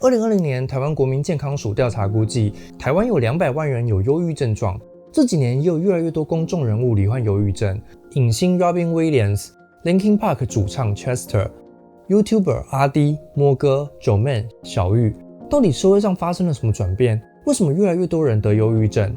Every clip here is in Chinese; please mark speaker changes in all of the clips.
Speaker 1: 2020年台湾国民健康署调查估计，台湾有200万人有忧郁症状。这几年也有越来越多公众人物罹患忧郁症，影星 Robin Williams、Linkin Park 主唱 Chester、YouTuber 阿滴、摸哥、九妹、小玉。到底社会上发生了什么转变？为什么越来越多人得忧郁症？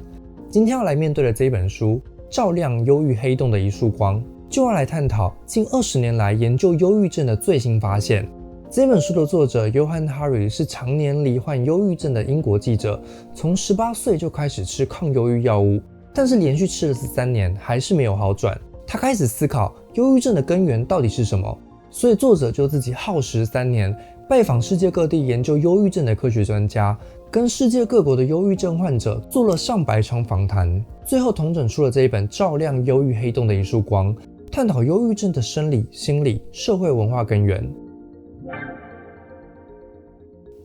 Speaker 1: 今天要来面对的这一本书《照亮忧郁黑洞的一束光》，就要来探讨近20年来研究忧郁症的最新发现。这本书的作者 Johann Hari 是常年罹患忧郁症的英国记者，从18岁就开始吃抗忧郁药物，但是连续吃了13年还是没有好转。他开始思考忧郁症的根源到底是什么，所以作者就自己耗时3年，拜访世界各地研究忧郁症的科学专家，跟世界各国的忧郁症患者做了上百场访谈，最后统整出了这一本《照亮忧郁黑洞的一束光》，探讨忧郁症的生理、心理、社会文化根源。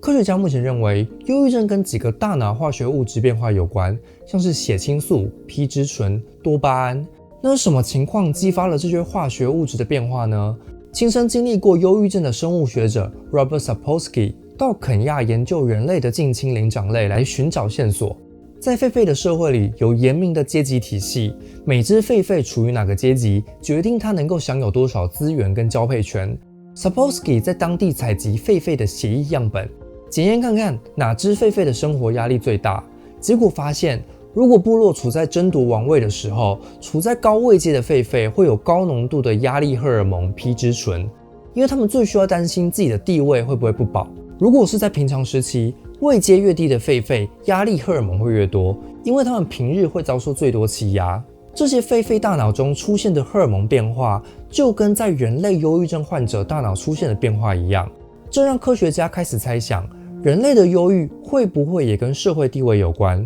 Speaker 1: 科学家目前认为，忧郁症跟几个大脑化学物质变化有关，像是血清素、皮质醇、多巴胺。那是什么情况激发了这些化学物质的变化呢？亲身经历过忧郁症的生物学者 Robert Sapolsky 到肯亚研究人类的近亲灵长类来寻找线索。在狒狒的社会里，有严明的阶级体系，每只狒狒处于哪个阶级，决定它能够享有多少资源跟交配权。Sapolsky 在当地采集狒狒的血液样本，检验看看哪只狒狒的生活压力最大。结果发现，如果部落处在争夺王位的时候，处在高位阶的狒狒会有高浓度的压力荷尔蒙皮质醇，因为他们最需要担心自己的地位会不会不保。如果是在平常时期，位阶越低的狒狒压力荷尔蒙会越多，因为他们平日会遭受最多欺压。这些狒狒大脑中出现的荷尔蒙变化，就跟在人类忧郁症患者大脑出现的变化一样。这让科学家开始猜想，人类的忧郁会不会也跟社会地位有关？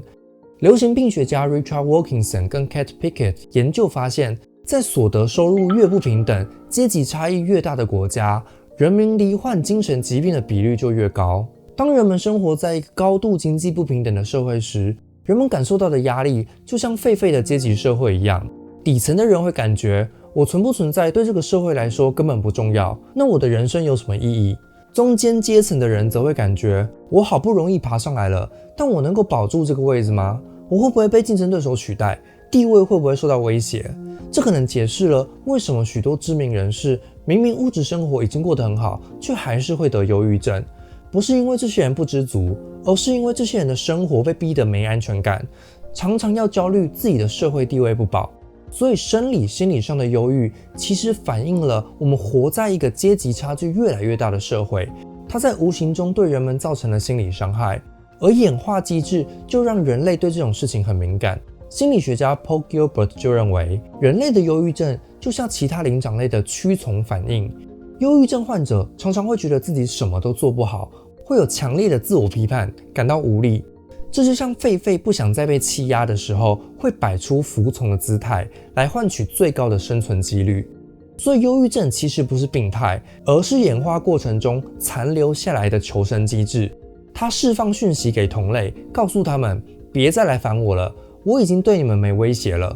Speaker 1: 流行病学家 Richard Wilkinson 跟 Kate Pickett 研究发现，在所得收入越不平等、阶级差异越大的国家，人民罹患精神疾病的比率就越高。当人们生活在一个高度经济不平等的社会时，人们感受到的压力就像狒狒的阶级社会一样。底层的人会感觉，我存不存在对这个社会来说根本不重要，那我的人生有什么意义？中间阶层的人则会感觉，我好不容易爬上来了，但我能够保住这个位置吗？我会不会被竞争对手取代？地位会不会受到威胁？这可能解释了为什么许多知名人士明明物质生活已经过得很好，却还是会得忧郁症。不是因为这些人不知足，而是因为这些人的生活被逼得没安全感，常常要焦虑自己的社会地位不保。所以生理心理上的忧郁其实反映了我们活在一个阶级差距越来越大的社会，它在无形中对人们造成了心理伤害，而演化机制就让人类对这种事情很敏感。心理学家 Paul Gilbert 就认为，人类的忧郁症就像其他灵长类的屈从反应。忧郁症患者常常会觉得自己什么都做不好，会有强烈的自我批判，感到无力。这就像狒狒不想再被欺压的时候，会摆出服从的姿态，来换取最高的生存几率。所以忧郁症其实不是病态，而是演化过程中残留下来的求生机制。它释放讯息给同类，告诉他们别再来烦我了，我已经对你们没威胁了。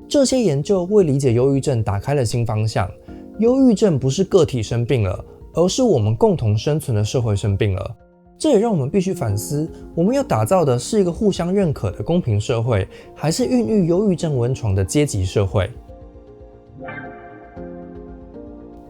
Speaker 1: 这些研究为理解忧郁症打开了新方向。忧郁症不是个体生病了，而是我们共同生存的社会生病了。这也让我们必须反思，我们要打造的是一个互相认可的公平社会，还是孕育忧郁症温床的阶级社会？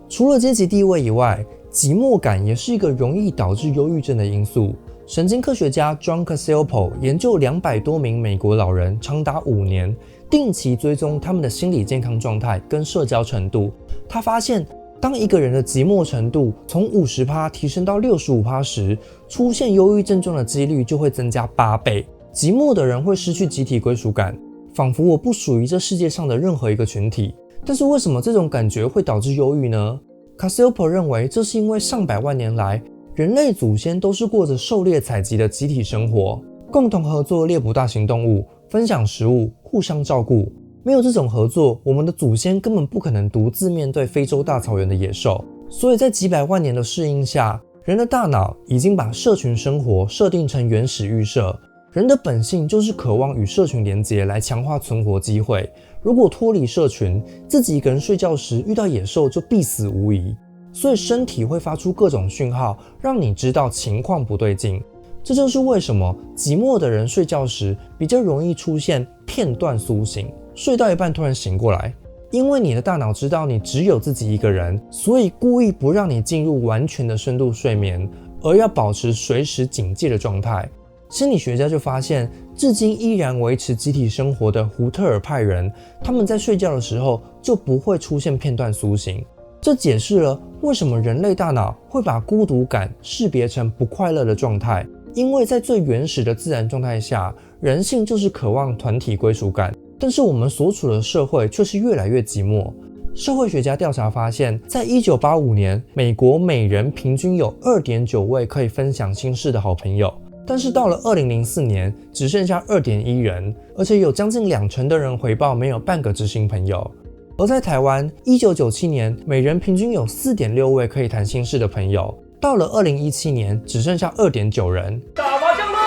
Speaker 1: 除了阶级地位以外，寂寞感也是一个容易导致忧郁症的因素。神经科学家 John Cacioppo 研究200多名美国老人长达5年，定期追踪他们的心理健康状态跟社交程度。他发现，当一个人的寂寞程度从 50% 提升到 65% 时，出现忧郁症状的几率就会增加8倍。寂寞的人会失去集体归属感，仿佛我不属于这世界上的任何一个群体。但是为什么这种感觉会导致忧郁呢？ Cacioppo 认为，这是因为上百万年来，人类祖先都是过着狩猎采集的集体生活，共同合作猎捕大型动物，分享食物，互相照顾。没有这种合作，我们的祖先根本不可能独自面对非洲大草原的野兽。所以在几百万年的适应下，人的大脑已经把社群生活设定成原始预设，人的本性就是渴望与社群连结来强化存活机会。如果脱离社群，自己一个人睡觉时遇到野兽就必死无疑。所以身体会发出各种讯号，让你知道情况不对劲。这就是为什么寂寞的人睡觉时比较容易出现片段苏醒，睡到一半突然醒过来。因为你的大脑知道你只有自己一个人，所以故意不让你进入完全的深度睡眠，而要保持随时警戒的状态。心理学家就发现，至今依然维持集体生活的胡特尔派人，他们在睡觉的时候就不会出现片段苏醒。这解释了为什么人类大脑会把孤独感识别成不快乐的状态，因为在最原始的自然状态下，人性就是渴望团体归属感，但是我们所处的社会却是越来越寂寞。社会学家调查发现，在1985年，美国每人平均有 2.9 位可以分享心事的好朋友，但是到了2004年，只剩下 2.1 人，而且有将近20%的人回报没有半个知心朋友。而在台湾，1997年，每人平均有 4.6 位可以谈心事的朋友，到了2017年，只剩下 2.9 人。打麻将喽！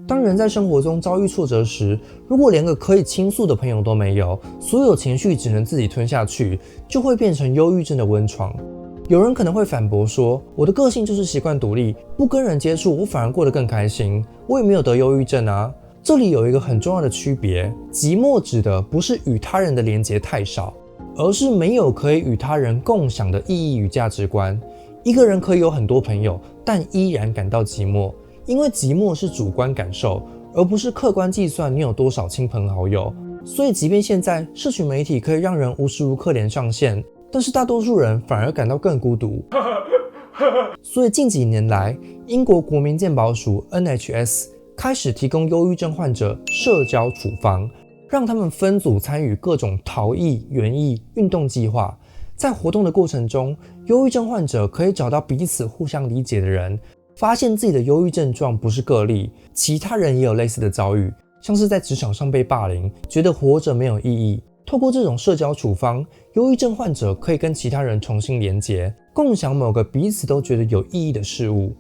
Speaker 1: 当人在生活中遭遇挫折时，如果连个可以倾诉的朋友都没有，所有情绪只能自己吞下去，就会变成忧郁症的温床。有人可能会反驳说，我的个性就是习惯独立，不跟人接触，我反而过得更开心，我也没有得忧郁症啊。这里有一个很重要的区别，寂寞指的不是与他人的连结太少，而是没有可以与他人共享的意义与价值观。一个人可以有很多朋友，但依然感到寂寞，因为寂寞是主观感受，而不是客观计算你有多少亲朋好友。所以即便现在社群媒体可以让人无时无刻连上线，但是大多数人反而感到更孤独。所以近几年来，英国国民健保署 NHS 开始提供忧郁症患者社交处方，让他们分组参与各种陶艺、园艺、运动计划。在活动的过程中，忧郁症患者可以找到彼此互相理解的人，发现自己的忧郁症状不是个例，其他人也有类似的遭遇，像是在职场上被霸凌，觉得活着没有意义。透过这种社交处方，忧郁症患者可以跟其他人重新连结，共享某个彼此都觉得有意义的事物。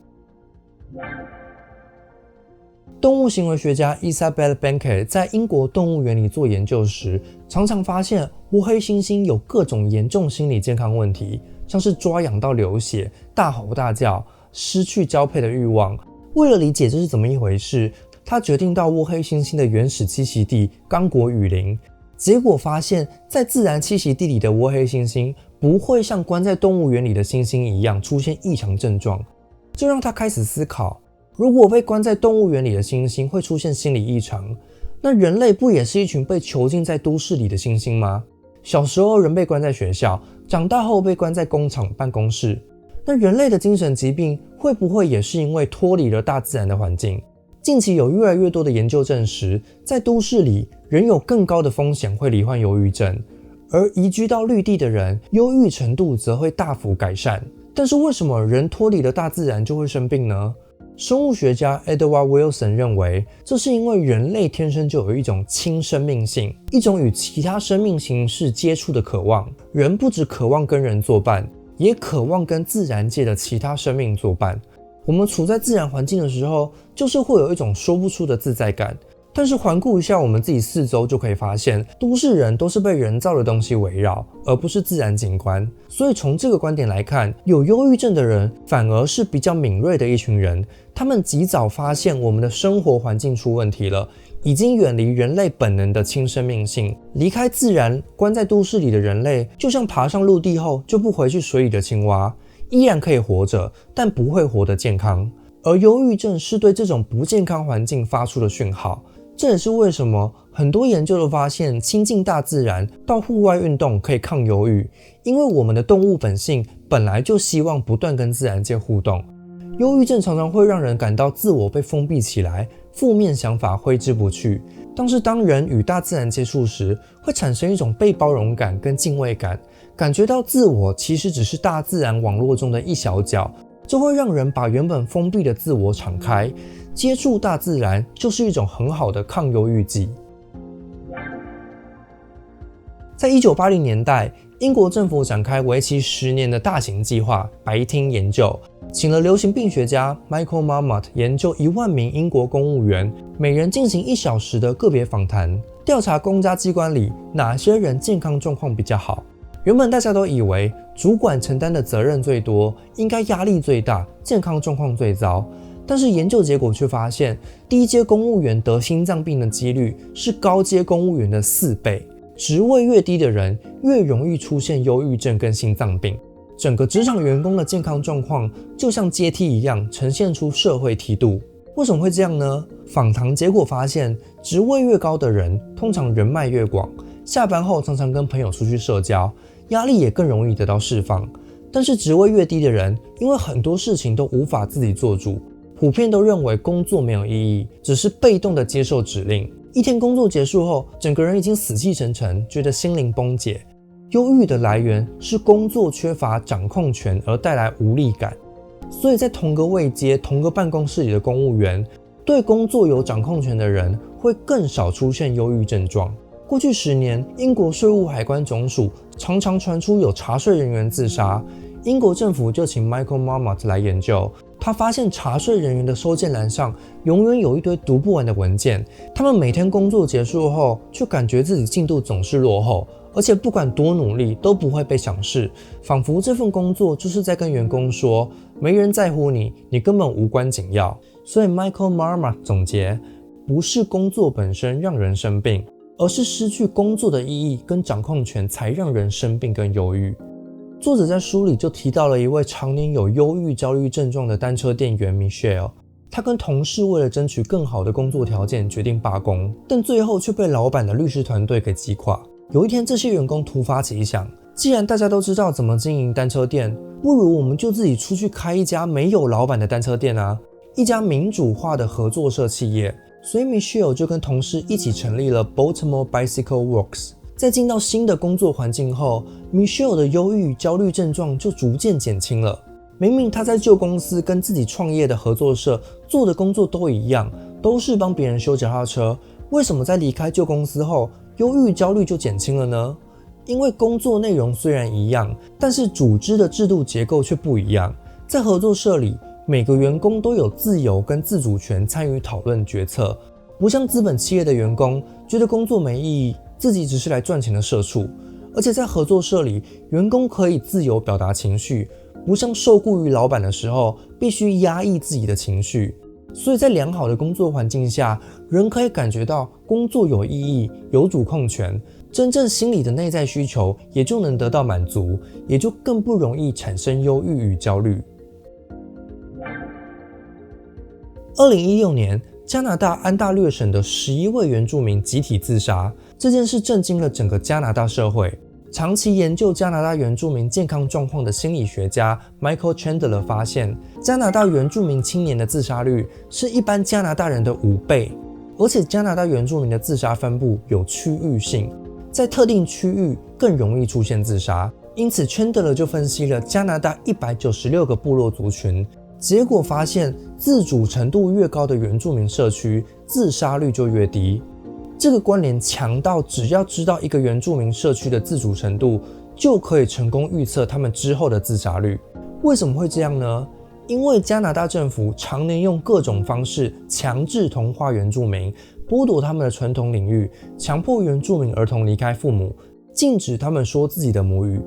Speaker 1: 动物行为学家 Isabelle Bankett 在英国动物园里做研究时，常常发现倭黑猩猩有各种严重心理健康问题，像是抓痒到流血、大吼大叫、失去交配的欲望。为了理解这是怎么一回事，他决定到倭黑猩猩的原始栖息地刚果雨林，结果发现在自然栖息地里的倭黑猩猩不会像关在动物园里的猩猩一样出现异常症状，这让他开始思考，如果被关在动物园里的猩猩会出现心理异常，那人类不也是一群被囚禁在都市里的猩猩吗？小时候人被关在学校，长大后被关在工厂办公室，那人类的精神疾病会不会也是因为脱离了大自然的环境？近期有越来越多的研究证实，在都市里人有更高的风险会罹患忧郁症，而移居到绿地的人，忧郁程度则会大幅改善。但是为什么人脱离了大自然就会生病呢？生物学家 Edward Wilson 认为，这是因为人类天生就有一种亲生命性，一种与其他生命形式接触的渴望。人不只渴望跟人作伴，也渴望跟自然界的其他生命作伴。我们处在自然环境的时候，就是会有一种说不出的自在感。但是环顾一下我们自己四周，就可以发现，都市人都是被人造的东西围绕，而不是自然景观。所以从这个观点来看，有忧郁症的人反而是比较敏锐的一群人，他们及早发现我们的生活环境出问题了，已经远离人类本能的亲生命性，离开自然，关在都市里的人类，就像爬上陆地后就不回去水里的青蛙，依然可以活着，但不会活得健康。而忧郁症是对这种不健康环境发出的讯号。这也是为什么很多研究都发现，亲近大自然到户外运动可以抗忧郁，因为我们的动物本性本来就希望不断跟自然界互动。忧郁症常常会让人感到自我被封闭起来，负面想法挥之不去。但是当人与大自然接触时，会产生一种被包容感跟敬畏感，感觉到自我其实只是大自然网络中的一小角，这会让人把原本封闭的自我敞开。接触大自然就是一种很好的抗忧郁剂。在1980年代，英国政府展开为期10年的大型计划白厅研究，请了流行病学家 Michael Marmot 研究10000名英国公务员，每人进行1小时的个别访谈，调查公家机关里哪些人健康状况比较好。原本大家都以为主管承担的责任最多，应该压力最大，健康状况最糟。但是研究结果却发现，低阶公务员得心脏病的几率是高阶公务员的4倍，职位越低的人越容易出现忧郁症跟心脏病。整个职场员工的健康状况就像阶梯一样，呈现出社会梯度。为什么会这样呢？访谈结果发现，职位越高的人通常人脉越广，下班后常常跟朋友出去社交，压力也更容易得到释放。但是职位越低的人，因为很多事情都无法自己做主，普遍都认为工作没有意义，只是被动的接受指令。一天工作结束后，整个人已经死气沉沉，觉得心灵崩解。忧郁的来源是工作缺乏掌控权而带来无力感。所以在同个位阶、同个办公室里的公务员，对工作有掌控权的人会更少出现忧郁症状。过去10年，英国税务海关总署常常传出有查税人员自杀，英国政府就请 Michael Marmot 来研究。他发现查税人员的收件栏上永远有一堆读不完的文件，他们每天工作结束后就感觉自己进度总是落后，而且不管多努力都不会被赏识，仿佛这份工作就是在跟员工说，没人在乎你，你根本无关紧要。所以 Michael Marmot 总结，不是工作本身让人生病，而是失去工作的意义跟掌控权才让人生病跟忧郁。作者在书里就提到了一位常年有忧郁焦虑症状的单车店员 Michelle， 他跟同事为了争取更好的工作条件决定罢工，但最后却被老板的律师团队给击垮。有一天，这些员工突发奇想，既然大家都知道怎么经营单车店，不如我们就自己出去开一家没有老板的单车店啊，一家民主化的合作社企业。所以 Michelle 就跟同事一起成立了 Baltimore Bicycle Works。在进到新的工作环境后， Michelle 的忧郁焦虑症状就逐渐减轻了。明明他在旧公司跟自己创业的合作社做的工作都一样，都是帮别人修脚踏车，为什么在离开旧公司后，忧郁焦虑就减轻了呢？因为工作内容虽然一样，但是组织的制度结构却不一样。在合作社里，每个员工都有自由跟自主权参与讨论决策，不像资本企业的员工觉得工作没意义，自己只是来赚钱的社畜。而且在合作社里，员工可以自由表达情绪，不像受雇于老板的时候必须压抑自己的情绪。所以在良好的工作环境下，人可以感觉到工作有意义，有主控权，真正心理的内在需求也就能得到满足，也就更不容易产生忧郁与焦虑。2016年，加拿大安大略省的11位原住民集体自杀，这件事震惊了整个加拿大社会。长期研究加拿大原住民健康状况的心理学家 Michael Chandler 发现，加拿大原住民青年的自杀率是一般加拿大人的5倍，而且加拿大原住民的自杀分布有区域性，在特定区域更容易出现自杀。因此 Chandler 就分析了加拿大196个部落族群，结果发现自主程度越高的原住民社区，自杀率就越低。这个关联强到只要知道一个原住民社区的自主程度，就可以成功预测他们之后的自杀率。为什么会这样呢？因为加拿大政府常年用各种方式强制同化原住民，剥夺他们的传统领域，强迫原住民儿童离开父母，禁止他们说自己的母语。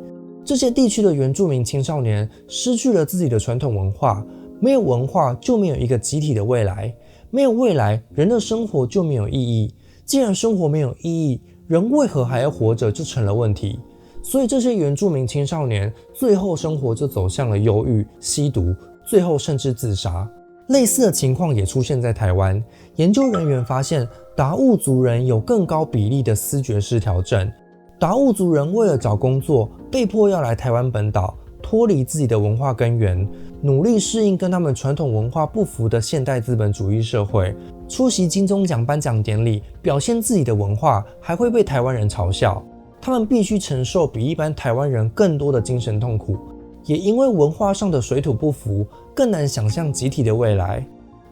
Speaker 1: 这些地区的原住民青少年失去了自己的传统文化，没有文化就没有一个集体的未来，没有未来，人的生活就没有意义。既然生活没有意义，人为何还要活着就成了问题。所以这些原住民青少年最后生活就走向了忧郁、吸毒，最后甚至自杀。类似的情况也出现在台湾，研究人员发现达悟族人有更高比例的思觉失调症。达悟族人为了找工作，被迫要来台湾本岛，脱离自己的文化根源，努力适应跟他们传统文化不符的现代资本主义社会。出席金钟奖颁奖典礼，表现自己的文化，还会被台湾人嘲笑。他们必须承受比一般台湾人更多的精神痛苦，也因为文化上的水土不服，更难想象集体的未来。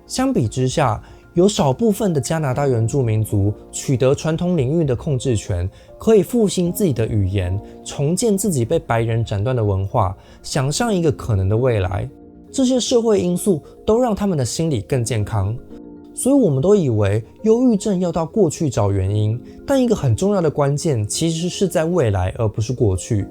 Speaker 1: 相比之下，有少部分的加拿大原住民族取得传统领域的控制权，可以复兴自己的语言，重建自己被白人斩断的文化，想象一个可能的未来。这些社会因素都让他们的心理更健康。所以我们都以为忧郁症要到过去找原因，但一个很重要的关键其实是在未来，而不是过去。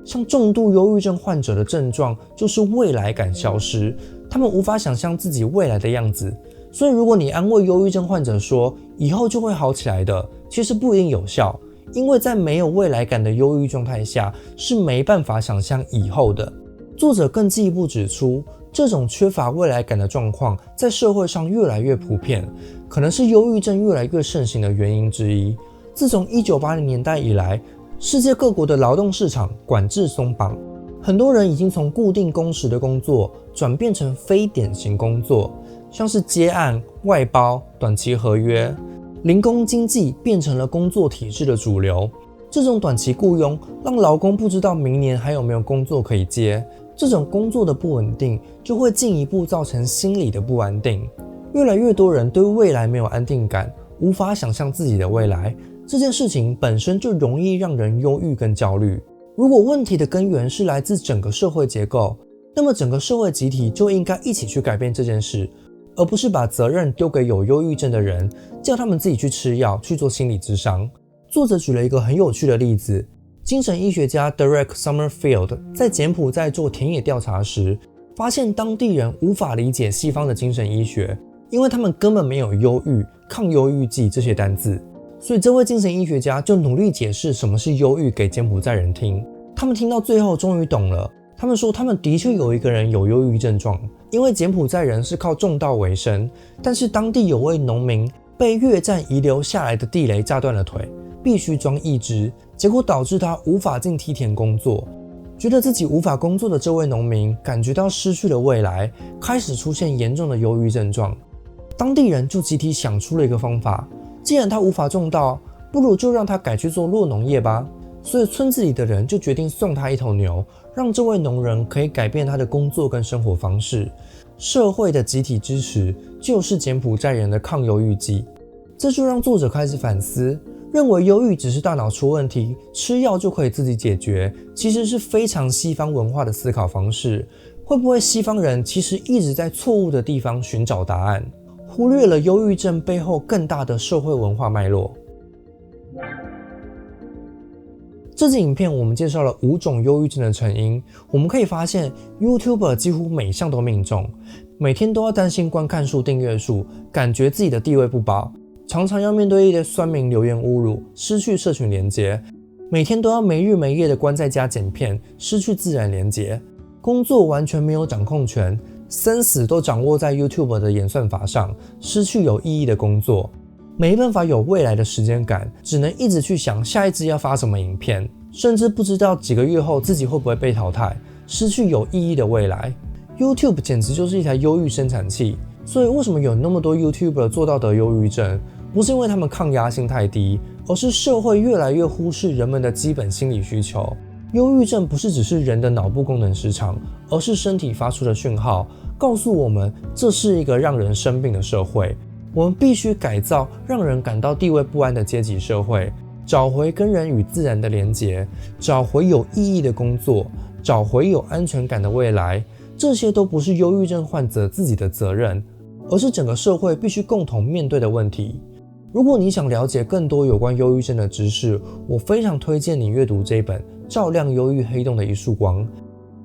Speaker 1: 像重度忧郁症患者的症状就是未来感消失，他们无法想象自己未来的样子。所以如果你安慰忧郁症患者说以后就会好起来的，其实不一定有效，因为在没有未来感的忧郁状态下是没办法想象以后的。作者更进一步指出，这种缺乏未来感的状况在社会上越来越普遍，可能是忧郁症越来越盛行的原因之一。自从1980年代以来，世界各国的劳动市场管制松绑，很多人已经从固定工时的工作转变成非典型工作，像是接案、外包、短期合约，零工经济变成了工作体制的主流。这种短期雇佣让劳工不知道明年还有没有工作可以接，这种工作的不稳定就会进一步造成心理的不安定。越来越多人对未来没有安定感，无法想象自己的未来，这件事情本身就容易让人忧郁跟焦虑。如果问题的根源是来自整个社会结构，那么整个社会集体就应该一起去改变这件事，而不是把责任丢给有忧郁症的人，叫他们自己去吃药，去做心理咨商。作者举了一个很有趣的例子，精神医学家 Derek Summerfield 在柬埔寨做田野调查时，发现当地人无法理解西方的精神医学，因为他们根本没有忧郁、抗忧郁剂这些单字。所以这位精神医学家就努力解释什么是忧郁给柬埔寨人听。他们听到最后终于懂了，他们说他们的确有一个人有忧郁症状，因为柬埔寨人是靠种稻为生，但是当地有位农民被越战遗留下来的地雷炸断了腿，必须装义肢，结果导致他无法进梯田工作。觉得自己无法工作的这位农民感觉到失去了未来，开始出现严重的忧郁症状。当地人就集体想出了一个方法，既然他无法种稻，不如就让他改去做酪农业吧。所以村子里的人就决定送他一头牛，让这位农人可以改变他的工作跟生活方式。社会的集体支持就是柬埔寨人的抗忧郁剂。这就让作者开始反思，认为忧郁只是大脑出问题，吃药就可以自己解决，其实是非常西方文化的思考方式。会不会西方人其实一直在错误的地方寻找答案，忽略了忧郁症背后更大的社会文化脉络？这支影片我们介绍了5种忧郁症的成因，我们可以发现 YouTuber 几乎每项都命中，每天都要担心观看数、订阅数，感觉自己的地位不保，常常要面对一些酸民留言侮辱，失去社群连结，每天都要没日没夜的关在家剪片，失去自然连结，工作完全没有掌控权，生死都掌握在 YouTuber 的演算法上，失去有意义的工作，没办法有未来的时间感，只能一直去想下一支要发什么影片，甚至不知道几个月后自己会不会被淘汰，失去有意义的未来。YouTube 简直就是一台忧郁生产器，所以为什么有那么多 YouTuber 做到得忧郁症？不是因为他们抗压性太低，而是社会越来越忽视人们的基本心理需求。忧郁症不是只是人的脑部功能失常，而是身体发出的讯号，告诉我们这是一个让人生病的社会。我们必须改造让人感到地位不安的阶级社会，找回跟人与自然的连结，找回有意义的工作，找回有安全感的未来。这些都不是忧郁症患者自己的责任，而是整个社会必须共同面对的问题。如果你想了解更多有关忧郁症的知识，我非常推荐你阅读这本《照亮忧郁黑洞的一束光》。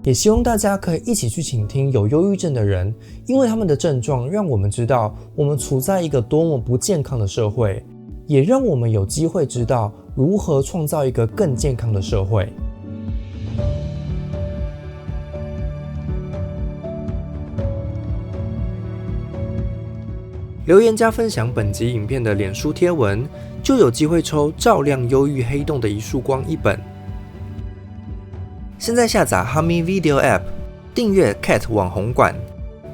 Speaker 1: 也希望大家可以一起去倾听有忧郁症的人，因为他们的症状让我们知道我们处在一个多么不健康的社会，也让我们有机会知道如何创造一个更健康的社会。留言加分享本集影片的脸书贴文，就有机会抽《照亮忧郁黑洞的一束光》一本。现在下载 Hami Video App， 订阅 Cat 网红馆，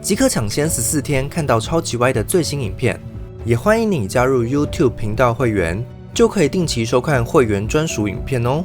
Speaker 1: 即可抢先14天看到超级歪的最新影片。也欢迎你加入 YouTube 频道会员，就可以定期收看会员专属影片哦。